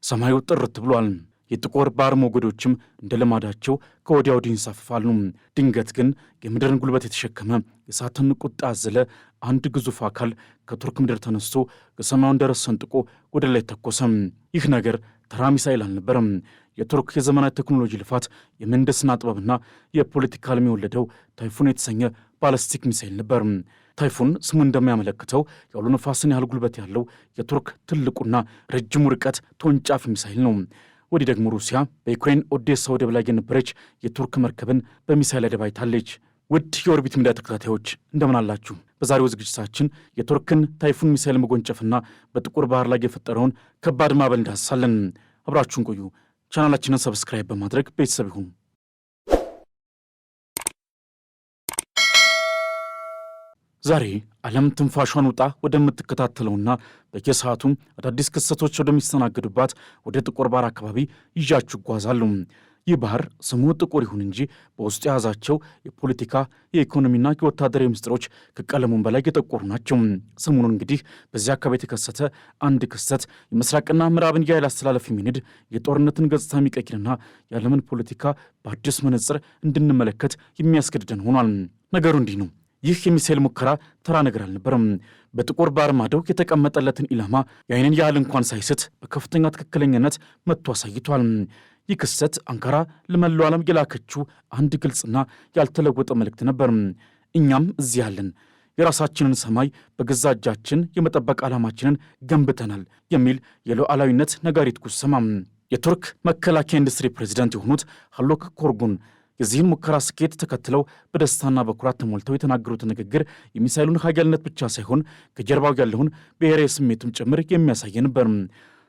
ሰማዩ ጥርት ብሏል። የጥቁር ባህር ሞገዶችም እንደ ልማዳቸው ከወዲያ ወዲህ ይንሳፈፋሉ። ድንገት ግን የምድርን ጉልበት የተሸከመ የእሳትን ቁጣ ያዘለ አንድ ግዙፍ አካል ከቱርክ ምድር ተነስቶ ከሰማዩን ደረስ ሰንጥቆ ወደ ላይ ተኮሰም። ይህ ነገር ተራ ሚሳኤል አልነበረም። የቱርክ የዘመናዊ ቴክኖሎጂ ልፋት፣ የምህንድስና ጥበብና የፖለቲካ ዓለም የወለደው ታይፉን የተሰኘ ባለስቲክ ሚሳኤል ነበር። ታይፉን ስሙ እንደሚያመለክተው የአውሎ ነፋስን ያህል ጉልበት ያለው የቱርክ ትልቁና ረጅሙ ርቀት ተወንጫፊ ሚሳኤል ነው። ወዲህ ደግሞ ሩሲያ በዩክሬን ኦዴሳ ወደብ ላይ የነበረች የቱርክ መርከብን በሚሳኤል አደባይታለች። ውድ የኦርቢት ሚዲያ ተከታታዮች እንደምን አላችሁ? በዛሬው ዝግጅታችን የቱርክን ታይፉን ሚሳኤል መጎንጨፍና በጥቁር ባህር ላይ የፈጠረውን ከባድ ማዕበል እንዳስሳለን። አብራችሁን ቆዩ። ቻናላችንን ሰብስክራይብ በማድረግ ቤተሰብ ይሁኑ። ዛሬ ዓለም ትንፋሿን ውጣ ወደምትከታተለውና በየሰዓቱ አዳዲስ ክስተቶች ወደሚስተናገዱባት ወደ ጥቁር ባህር አካባቢ ይዣችሁ እጓዛሉ። ይህ ባህር ስሙ ጥቁር ይሁን እንጂ በውስጡ የያዛቸው የፖለቲካ የኢኮኖሚና የወታደራዊ ምስጢሮች ከቀለሙም በላይ የጠቆሩ ናቸው። ሰሞኑን እንግዲህ በዚህ አካባቢ የተከሰተ አንድ ክስተት የምስራቅና ምዕራብን የኃይል አስተላለፍ የሚንድ የጦርነትን ገጽታ የሚቀይርና የዓለምን ፖለቲካ በአዲስ መነጽር እንድንመለከት የሚያስገድደን ሆኗል። ነገሩ እንዲህ ነው። ይህ የሚሳኤል ሙከራ ተራ ነገር አልነበረም። በጥቁር ባህር ማዶ የተቀመጠለትን ኢላማ የዓይንን ያህል እንኳን ሳይስት በከፍተኛ ትክክለኛነት መጥቶ አሳይቷል። ይህ ክስተት አንካራ ለመላው ዓለም የላከችው አንድ ግልጽና ያልተለወጠ መልእክት ነበር። እኛም እዚህ ያለን የራሳችንን ሰማይ በገዛ እጃችን የመጠበቅ ዓላማችንን ገንብተናል የሚል የሉዓላዊነት ነጋሪት ጉሰማ። የቱርክ መከላከያ ኢንዱስትሪ ፕሬዚዳንት የሆኑት ሃሎክ ኮርጉን የዚህን ሙከራ ስኬት ተከትለው በደስታና በኩራት ተሞልተው የተናገሩት ንግግር የሚሳኤሉን ኃያልነት ብቻ ሳይሆን ከጀርባው ያለውን ብሔራዊ ስሜትም ጭምር የሚያሳይ ነበር።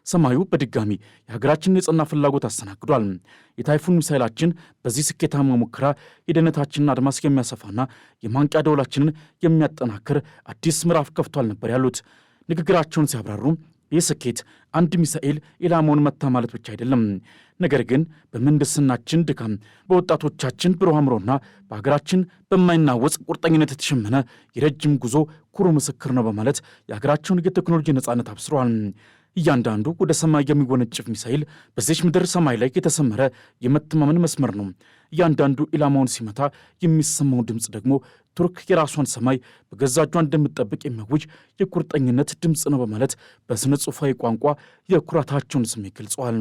ሰማዩ በድጋሚ የሀገራችንን የጸና ፍላጎት አስተናግዷል። የታይፉን ሚሳኤላችን በዚህ ስኬታማ ሙከራ የደህንነታችንን አድማስ የሚያሰፋና የማንቂያ ደወላችንን የሚያጠናክር አዲስ ምዕራፍ ከፍቷል ነበር ያሉት። ንግግራቸውን ሲያብራሩ ይህ ስኬት አንድ ሚሳኤል ኢላማውን መታ ማለት ብቻ አይደለም፣ ነገር ግን በምህንድስናችን ድካም፣ በወጣቶቻችን ብሩህ አእምሮና በሀገራችን በማይናወጽ ቁርጠኝነት የተሸመነ የረጅም ጉዞ ኩሩ ምስክር ነው በማለት የሀገራቸውን የቴክኖሎጂ ነጻነት አብስረዋል። እያንዳንዱ ወደ ሰማይ የሚወነጭፍ ሚሳኤል በዚች ምድር ሰማይ ላይ የተሰመረ የመተማመን መስመር ነው። እያንዳንዱ ኢላማውን ሲመታ የሚሰማው ድምፅ ደግሞ ቱርክ የራሷን ሰማይ በገዛ እጇ እንደምትጠብቅ የሚያውጅ የቁርጠኝነት ድምፅ ነው በማለት በስነ ጽሑፋዊ ቋንቋ የኩራታቸውን ስሜት ገልጸዋል።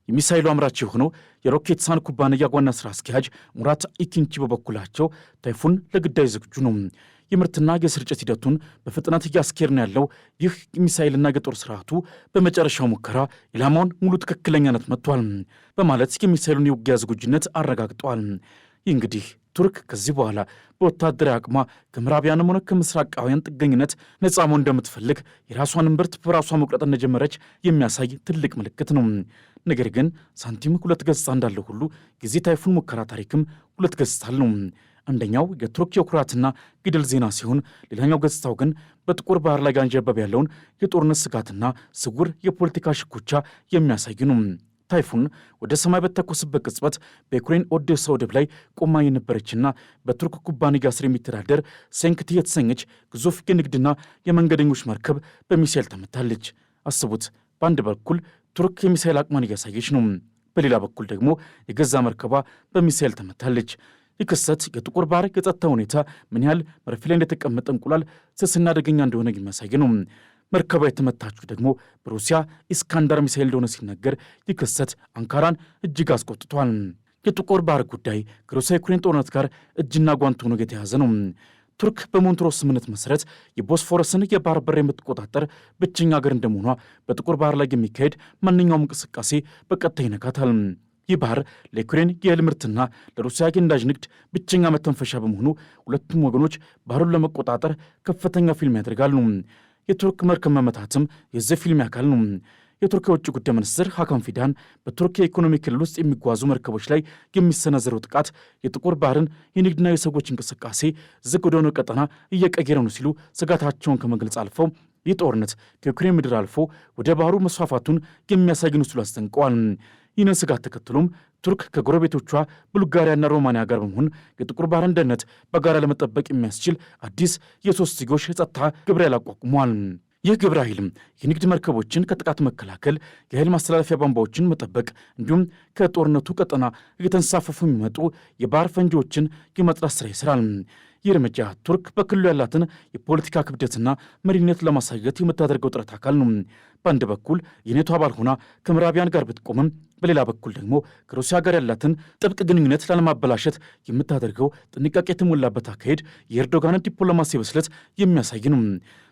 የሚሳኤሉ አምራች የሆነው የሮኬትሳን ኩባንያ ዋና ሥራ አስኪያጅ ሙራት ኢኪንቺ በበኩላቸው ታይፉን ለግዳይ ዝግጁ ነው፣ የምርትና የስርጭት ሂደቱን በፍጥነት እያስኬር ነው ያለው ይህ ሚሳኤልና የጦር ስርዓቱ በመጨረሻው ሙከራ ኢላማውን ሙሉ ትክክለኛነት መጥቷል በማለት የሚሳኤሉን የውጊያ ዝግጁነት አረጋግጠዋል። ይህ እንግዲህ ቱርክ ከዚህ በኋላ በወታደራዊ አቅሟ ከምዕራቢያንም ሆነ ከምስራቃውያን ጥገኝነት ነፃ መሆን እንደምትፈልግ የራሷን እምብርት በራሷ መቁረጥ እንደጀመረች የሚያሳይ ትልቅ ምልክት ነው። ነገር ግን ሳንቲም ሁለት ገጽታ እንዳለው ሁሉ ጊዜ ታይፉን ሙከራ ታሪክም ሁለት ገጽታ አለው። አንደኛው የቱርክ የኩራትና ግድል ዜና ሲሆን፣ ሌላኛው ገጽታው ግን በጥቁር ባህር ላይ ጋንዣበብ ያለውን የጦርነት ስጋትና ስውር የፖለቲካ ሽኩቻ የሚያሳይ ነው። ታይፉን ወደ ሰማይ በተኮሰበት ቅጽበት በዩክሬን ኦዴሳ ወደብ ላይ ቆማ የነበረችና በቱርክ ኩባንያ ስር የሚተዳደር ሴንክቲ የተሰኘች ግዙፍ የንግድና የመንገደኞች መርከብ በሚሳኤል ተመታለች። አስቡት፣ በአንድ በኩል ቱርክ የሚሳኤል አቅሟን እያሳየች ነው፣ በሌላ በኩል ደግሞ የገዛ መርከቧ በሚሳኤል ተመታለች። ይህ ክስተት የጥቁር ባህር የጸጥታ ሁኔታ ምን ያህል መሬት ላይ እንደተቀመጠ እንቁላል ስስና አደገኛ እንደሆነ የሚያሳይ ነው። መርከቧ የተመታችው ደግሞ በሩሲያ ኢስካንደር ሚሳኤል እንደሆነ ሲነገር ይህ ክስተት አንካራን እጅግ አስቆጥቷል። የጥቁር ባህር ጉዳይ ከሩሲያ ዩክሬን ጦርነት ጋር እጅና ጓንት ሆኖ የተያዘ ነው። ቱርክ በሞንትሮስ ስምምነት መሰረት የቦስፎረስን የባህር በር የምትቆጣጠር ብቸኛ ሀገር እንደመሆኗ በጥቁር ባህር ላይ የሚካሄድ ማንኛውም እንቅስቃሴ በቀጥታ ይነካታል። ይህ ባህር ለዩክሬን የእህል ምርትና ለሩሲያ የነዳጅ ንግድ ብቸኛ መተንፈሻ በመሆኑ ሁለቱም ወገኖች ባህሩን ለመቆጣጠር ከፍተኛ ፊልም ያደርጋሉ። የቱርክ መርከብ መመታትም የዚህ ፊልም አካል ነው። የቱርክ የውጭ ጉዳይ ሚኒስትር ሀካን ፊዳን በቱርክ የኢኮኖሚ ክልል ውስጥ የሚጓዙ መርከቦች ላይ የሚሰነዘረው ጥቃት የጥቁር ባህርን የንግድና የሰዎች እንቅስቃሴ ዝግ ወደሆነ ቀጠና እየቀየረ ነው ሲሉ ስጋታቸውን ከመግለጽ አልፈው ይህ ጦርነት ከዩክሬን ምድር አልፎ ወደ ባህሩ መስፋፋቱን የሚያሳይ ነው ሲሉ አስጠንቀዋል። ይህንን ስጋት ተከትሎም ቱርክ ከጎረቤቶቿ ቡልጋሪያና ሮማንያ ጋር በመሆን የጥቁር ባህርን ደህንነት በጋራ ለመጠበቅ የሚያስችል አዲስ የሶስትዮሽ የጸጥታ ግብረ ኃይል አቋቁሟል። ይህ ግብረ ኃይልም የንግድ መርከቦችን ከጥቃት መከላከል፣ የኃይል ማስተላለፊያ ቧንቧዎችን መጠበቅ እንዲሁም ከጦርነቱ ቀጠና እየተንሳፈፉ የሚመጡ የባህር ፈንጂዎችን የማጥራት ስራ ይሰራል። ይህ እርምጃ ቱርክ በክልሉ ያላትን የፖለቲካ ክብደትና መሪነት ለማሳየት የምታደርገው ጥረት አካል ነው። በአንድ በኩል የኔቶ አባል ሆና ከምዕራቢያን ጋር ብትቆምም በሌላ በኩል ደግሞ ከሩሲያ ጋር ያላትን ጥብቅ ግንኙነት ላለማበላሸት የምታደርገው ጥንቃቄ የተሞላበት አካሄድ የኤርዶጋንን ዲፕሎማሲ ብስለት የሚያሳይ ነው።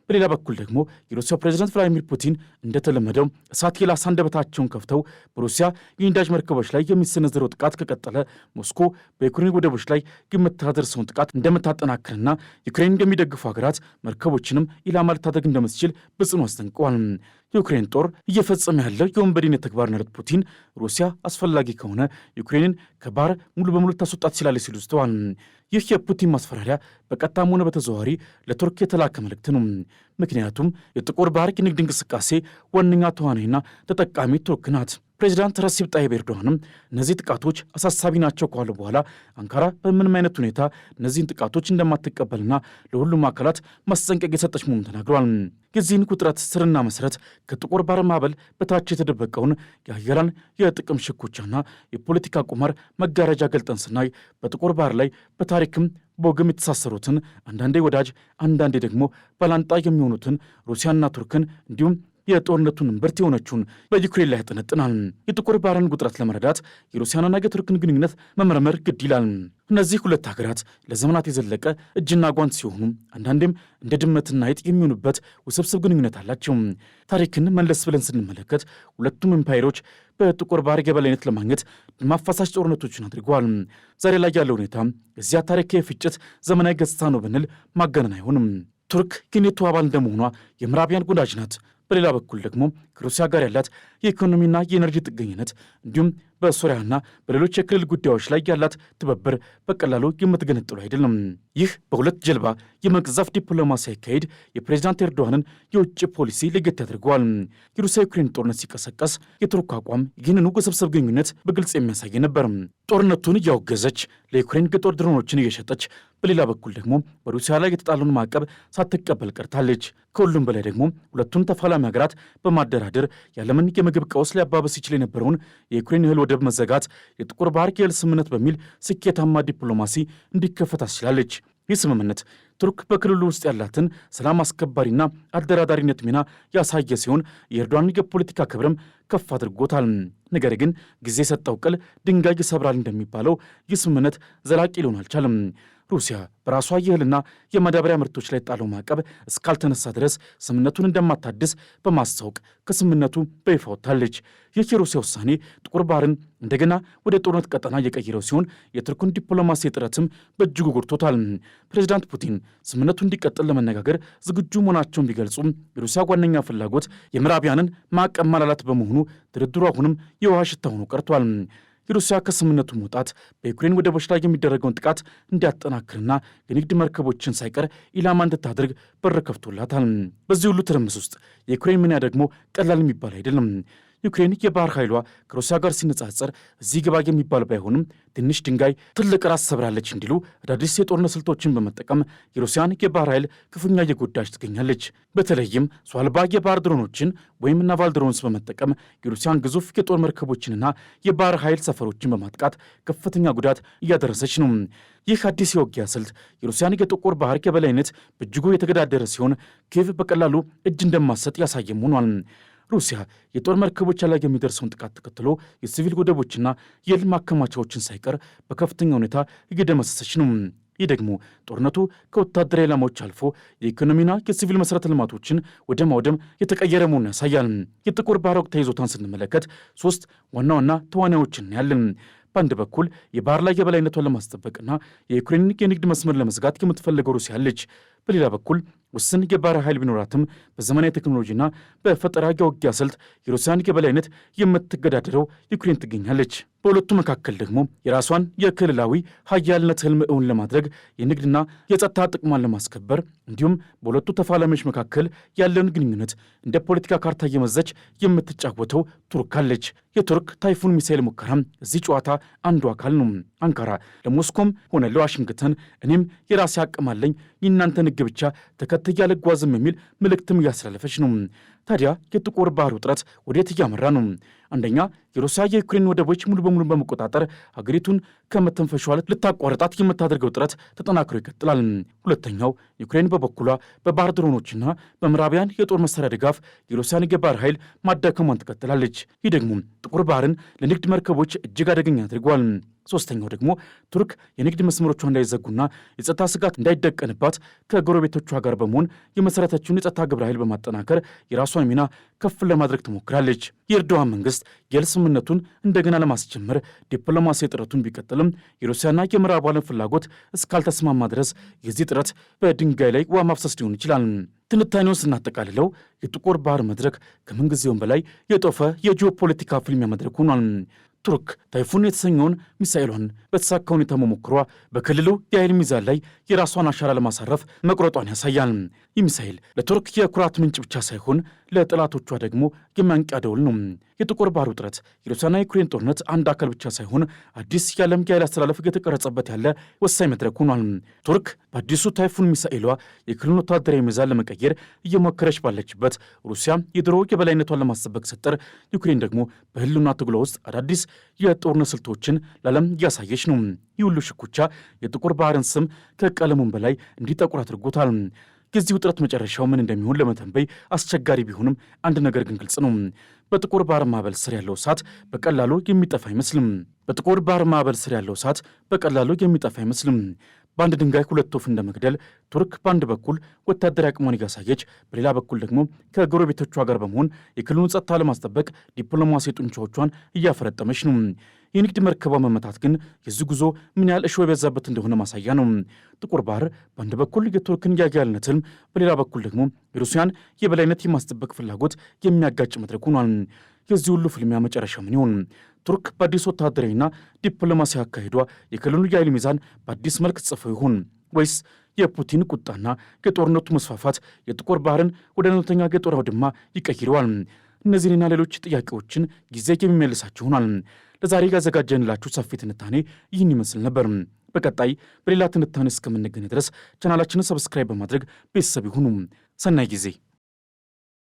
በሌላ በኩል ደግሞ የሩሲያው ፕሬዝዳንት ቭላዲሚር ፑቲን እንደተለመደው እሳት የላሰ አንደበታቸውን ከፍተው በሩሲያ የነዳጅ መርከቦች ላይ የሚሰነዘረው ጥቃት ከቀጠለ ሞስኮ በዩክሬን ወደቦች ላይ የምታደርሰውን ጥቃት እንደምታጠናክርና ዩክሬን እንደሚደግፉ ሀገራት መርከቦችንም ኢላማ ልታደርግ እንደምትችል በጽኑ አስጠንቅቀዋል። የዩክሬን ጦር እየፈጸመ ያለው የወንበዴነት ተግባር ነረት ፑቲን ሩሲያ አስፈላጊ ከሆነ ዩክሬንን ከባህር ሙሉ በሙሉ ታስወጣት ትችላለች ሲሉ ዝተዋል። ይህ የፑቲን ማስፈራሪያ በቀጥታም ሆነ በተዘዋዋሪ ለቱርክ የተላከ መልእክት ነው። ምክንያቱም የጥቁር ባህር የንግድ እንቅስቃሴ ዋነኛ ተዋናይና ተጠቃሚ ቱርክ ናት። ፕሬዚዳንት ረሲፕ ጣይብ ኤርዶዋንም እነዚህ ጥቃቶች አሳሳቢ ናቸው ካሉ በኋላ አንካራ በምንም አይነት ሁኔታ እነዚህን ጥቃቶች እንደማትቀበልና ለሁሉም አካላት ማስጠንቀቂያ የሰጠች መሆኑን ተናግረዋል። የዚህን ውጥረት ስርና መሰረት ከጥቁር ባህር ማዕበል በታች የተደበቀውን የሀያላን የጥቅም ሽኩቻና የፖለቲካ ቁማር መጋረጃ ገልጠን ስናይ በጥቁር ባህር ላይ በታሪክም በወግም የተሳሰሩትን አንዳንዴ ወዳጅ አንዳንዴ ደግሞ ባላንጣ የሚሆኑትን ሩሲያና ቱርክን እንዲሁም የጦርነቱን እምብርት የሆነችውን በዩክሬን ላይ ያጠነጥናል። የጥቁር ባህርን ውጥረት ለመረዳት የሩሲያንና የቱርክን ግንኙነት መመርመር ግድ ይላል። እነዚህ ሁለት ሀገራት ለዘመናት የዘለቀ እጅና ጓንት ሲሆኑ አንዳንዴም እንደ ድመትና አይጥ የሚሆኑበት ውስብስብ ግንኙነት አላቸው። ታሪክን መለስ ብለን ስንመለከት ሁለቱም ኤምፓየሮች በጥቁር ባህር የበላይነት ለማግኘት ማፋሳሽ ጦርነቶችን አድርገዋል። ዛሬ ላይ ያለው ሁኔታ የዚያ ታሪካዊ ፍጭት ዘመናዊ ገጽታ ነው ብንል ማጋነን አይሆንም። ቱርክ የኔቶ አባል እንደመሆኗ የምዕራቢያን ወዳጅ ናት። በሌላ በኩል ደግሞ ከሩሲያ ጋር ያላት የኢኮኖሚና የኤነርጂ ጥገኝነት እንዲሁም በሶሪያና በሌሎች የክልል ጉዳዮች ላይ ያላት ትብብር በቀላሉ የምትገነጥሉ አይደለም። ይህ በሁለት ጀልባ የመቅዘፍ ዲፕሎማሲ አካሄድ የፕሬዚዳንት ኤርዶዋንን የውጭ ፖሊሲ ለየት ያደርገዋል። የሩሲያ ዩክሬን ጦርነት ሲቀሰቀስ የቱርክ አቋም ይህንኑ ውስብስብ ግንኙነት በግልጽ የሚያሳይ ነበር። ጦርነቱን እያወገዘች ለዩክሬን የጦር ድሮኖችን እየሸጠች፣ በሌላ በኩል ደግሞ በሩሲያ ላይ የተጣለውን ማዕቀብ ሳትቀበል ቀርታለች። ከሁሉም በላይ ደግሞ ሁለቱን ተፋላሚ ሀገራት በማደራደር የዓለምን የምግብ ቀውስ ሊያባበስ ይችል የነበረውን የዩክሬን እህል ወደብ መዘጋት የጥቁር ባህር የእህል ስምምነት በሚል ስኬታማ ዲፕሎማሲ እንዲከፈት አስችላለች። ይህ ስምምነት ቱርክ በክልሉ ውስጥ ያላትን ሰላም አስከባሪና አደራዳሪነት ሚና ያሳየ ሲሆን የኤርዶዋን የፖለቲካ ክብርም ከፍ አድርጎታል። ነገር ግን ጊዜ የሰጠው ቅል ድንጋይ ይሰብራል እንደሚባለው ይህ ስምምነት ዘላቂ ሊሆን አልቻለም። ሩሲያ በራሷ የእህልና የማዳበሪያ ምርቶች ላይ ጣለው ማዕቀብ እስካልተነሳ ድረስ ስምምነቱን እንደማታድስ በማስታወቅ ከስምምነቱ በይፋ ወጥታለች። ይህ የሩሲያ ውሳኔ ጥቁር ባህርን እንደገና ወደ ጦርነት ቀጠና እየቀየረው ሲሆን የቱርኩን ዲፕሎማሲ ጥረትም በእጅጉ ጎድቶታል። ፕሬዚዳንት ፑቲን ስምምነቱ እንዲቀጥል ለመነጋገር ዝግጁ መሆናቸውን ቢገልጹም የሩሲያ ዋነኛ ፍላጎት የምዕራቢያንን ማዕቀብ ማላላት በመሆኑ ድርድሩ አሁንም የውሃ ሽታ ሆኖ ቀርቷል። የሩሲያ ከስምምነቱ መውጣት በዩክሬን ወደቦች ላይ የሚደረገውን ጥቃት እንዲያጠናክርና የንግድ መርከቦችን ሳይቀር ኢላማ እንድታደርግ በር ከፍቶላታል። በዚህ ሁሉ ትርምስ ውስጥ የዩክሬን ሚና ደግሞ ቀላል የሚባል አይደለም። ዩክሬን የባህር ኃይሏ ከሩሲያ ጋር ሲነጻጸር እዚህ ግባ የሚባል ባይሆንም ትንሽ ድንጋይ ትልቅ ራስ ሰብራለች እንዲሉ አዳዲስ የጦርነት ስልቶችን በመጠቀም የሩሲያን የባህር ኃይል ክፉኛ እየጎዳች ትገኛለች። በተለይም ሰው አልባ የባህር ድሮኖችን ወይም ናቫል ድሮንስ በመጠቀም የሩሲያን ግዙፍ የጦር መርከቦችንና የባህር ኃይል ሰፈሮችን በማጥቃት ከፍተኛ ጉዳት እያደረሰች ነው። ይህ አዲስ የውጊያ ስልት የሩሲያን የጥቁር ባህር የበላይነት በእጅጉ የተገዳደረ ሲሆን ኪየቭ በቀላሉ እጅ እንደማትሰጥ ያሳየም ሆኗል። ሩሲያ የጦር መርከቦች ላይ የሚደርሰውን ጥቃት ተከትሎ የሲቪል ወደቦችና የእህል ማከማቻዎችን ሳይቀር በከፍተኛ ሁኔታ እየደመሰሰች ነው። ይህ ደግሞ ጦርነቱ ከወታደራዊ ዓላማዎች አልፎ የኢኮኖሚና የሲቪል መሠረተ ልማቶችን ወደ ማውደም የተቀየረ መሆኑን ያሳያል። የጥቁር ባህር ወቅታዊ ይዞታን ስንመለከት ሶስት ዋና ዋና ተዋናዮችን ያለን። በአንድ በኩል የባህር ላይ የበላይነቷን ለማስጠበቅና የዩክሬንን የንግድ መስመር ለመዝጋት የምትፈልገው ሩሲያ አለች። በሌላ በኩል ውስን የባህር ኃይል ቢኖራትም በዘመናዊ ቴክኖሎጂና በፈጠራ የውጊያ ስልት የሩሲያን የበላይነት የምትገዳደረው ዩክሬን ትገኛለች። በሁለቱ መካከል ደግሞ የራሷን የክልላዊ ሀያልነት ህልም እውን ለማድረግ የንግድና የጸጥታ ጥቅሟን ለማስከበር እንዲሁም በሁለቱ ተፋላሚዎች መካከል ያለውን ግንኙነት እንደ ፖለቲካ ካርታ እየመዘች የምትጫወተው ቱርክ አለች። የቱርክ ታይፉን ሚሳኤል ሙከራም እዚህ ጨዋታ አንዱ አካል ነው። አንካራ ለሞስኮም ሆነ ለዋሽንግተን እኔም የራሴ አቅም አለኝ፣ የእናንተን ሕግ ብቻ ተከትዬ አልጓዝም የሚል መልእክትም እያስተላለፈች ነው። ታዲያ የጥቁር ባህር ውጥረት ወዴት እያመራ ነው? አንደኛ የሩሲያ የዩክሬን ወደቦች ሙሉ በሙሉ በመቆጣጠር ሀገሪቱን ከመተንፈሻዋ ልታቋርጣት የምታደርገው ጥረት ተጠናክሮ ይቀጥላል። ሁለተኛው ዩክሬን በበኩሏ በባህር ድሮኖችና በምዕራባውያን የጦር መሳሪያ ድጋፍ የሩሲያን የባህር ኃይል ማዳከሟን ትቀጥላለች። ይህ ደግሞ ጥቁር ባህርን ለንግድ መርከቦች እጅግ አደገኛ አድርጓል። ሶስተኛው ደግሞ ቱርክ የንግድ መስመሮቿ እንዳይዘጉና የጸጥታ ስጋት እንዳይደቀንባት ከጎረቤቶቿ ጋር በመሆን የመሰረተችውን የጸጥታ ግብረ ኃይል በማጠናከር የራሷን ሚና ከፍ ለማድረግ ትሞክራለች። የኤርዶዋን መንግስት የእርቅ ስምምነቱን እንደገና ለማስጀመር ዲፕሎማሲያዊ ጥረቱን ቢቀጥልም የሩሲያና የምዕራቡ ዓለም ፍላጎት እስካልተስማማ ድረስ የዚህ ጥረት በድንጋይ ላይ ውሃ ማፍሰስ ሊሆን ይችላል። ትንታኔውን ስናጠቃልለው የጥቁር ባህር መድረክ ከምንጊዜውም በላይ የጦፈ የጂኦፖለቲካ ፍልሚያ መድረክ ሆኗል። ቱርክ ታይፉን የተሰኘውን ሚሳኤሏን በተሳካ ሁኔታ መሞክሯ በክልሉ የኃይል ሚዛን ላይ የራሷን አሻራ ለማሳረፍ መቁረጧን ያሳያል። ይህ ሚሳኤል ለቱርክ የኩራት ምንጭ ብቻ ሳይሆን ለጠላቶቿ ደግሞ የማንቂያ ደወል ነው። የጥቁር ባህር ውጥረት የሩሲያና ዩክሬን ጦርነት አንድ አካል ብቻ ሳይሆን አዲስ የዓለም የኃይል አስተላለፍ እየተቀረጸበት ያለ ወሳኝ መድረክ ሆኗል። ቱርክ በአዲሱ ታይፉን ሚሳኤሏ የክልሉን ወታደራዊ ሚዛን ለመቀየር እየሞከረች ባለችበት፣ ሩሲያ የድሮ የበላይነቷን ለማስጠበቅ ስትጥር፣ ዩክሬን ደግሞ በህልውና ትግሏ ውስጥ አዳዲስ የጦርነት ስልቶችን ለዓለም እያሳየች ነው። ይህ ሁሉ ሽኩቻ የጥቁር ባህርን ስም ከቀለሙም በላይ እንዲጠቁር አድርጎታል። የዚህ ውጥረት መጨረሻው ምን እንደሚሆን ለመተንበይ አስቸጋሪ ቢሆንም አንድ ነገር ግን ግልጽ ነው። በጥቁር ባህር ማዕበል ስር ያለው እሳት በቀላሉ የሚጠፋ አይመስልም። በጥቁር ባህር ማዕበል ስር ያለው እሳት በቀላሉ የሚጠፋ አይመስልም። በአንድ ድንጋይ ሁለት ወፍ እንደመግደል ቱርክ በአንድ በኩል ወታደራዊ አቅሟን እያሳየች፣ በሌላ በኩል ደግሞ ከጎረቤቶቿ ጋር በመሆን የክልሉን ጸጥታ ለማስጠበቅ ዲፕሎማሲ ጡንቻዎቿን እያፈረጠመች ነው። የንግድ መርከቧ መመታት ግን የዚህ ጉዞ ምን ያህል እሾህ የበዛበት እንደሆነ ማሳያ ነው። ጥቁር ባህር በአንድ በኩል የቱርክን የኃያልነት ህልም፣ በሌላ በኩል ደግሞ የሩሲያን የበላይነት የማስጠበቅ ፍላጎት የሚያጋጭ መድረክ ሆኗል። የዚህ ሁሉ ፍልሚያ መጨረሻ ምን ይሆን? ቱርክ በአዲስ ወታደራዊና ዲፕሎማሲያዊ አካሄዷ የክልሉ የኃይል ሚዛን በአዲስ መልክ ጽፈው ይሆን? ወይስ የፑቲን ቁጣና የጦርነቱ መስፋፋት የጥቁር ባህርን ወደ እውነተኛ የጦር አውድማ ይቀይረዋል? እነዚህንና ሌሎች ጥያቄዎችን ጊዜ የሚመልሳቸው ይሆናል። ለዛሬ ያዘጋጀንላችሁ ሰፊ ትንታኔ ይህን ይመስል ነበር። በቀጣይ በሌላ ትንታኔ እስከምንገናኝ ድረስ ቻናላችንን ሰብስክራይብ በማድረግ ቤተሰብ ይሁኑ። ሰናይ ጊዜ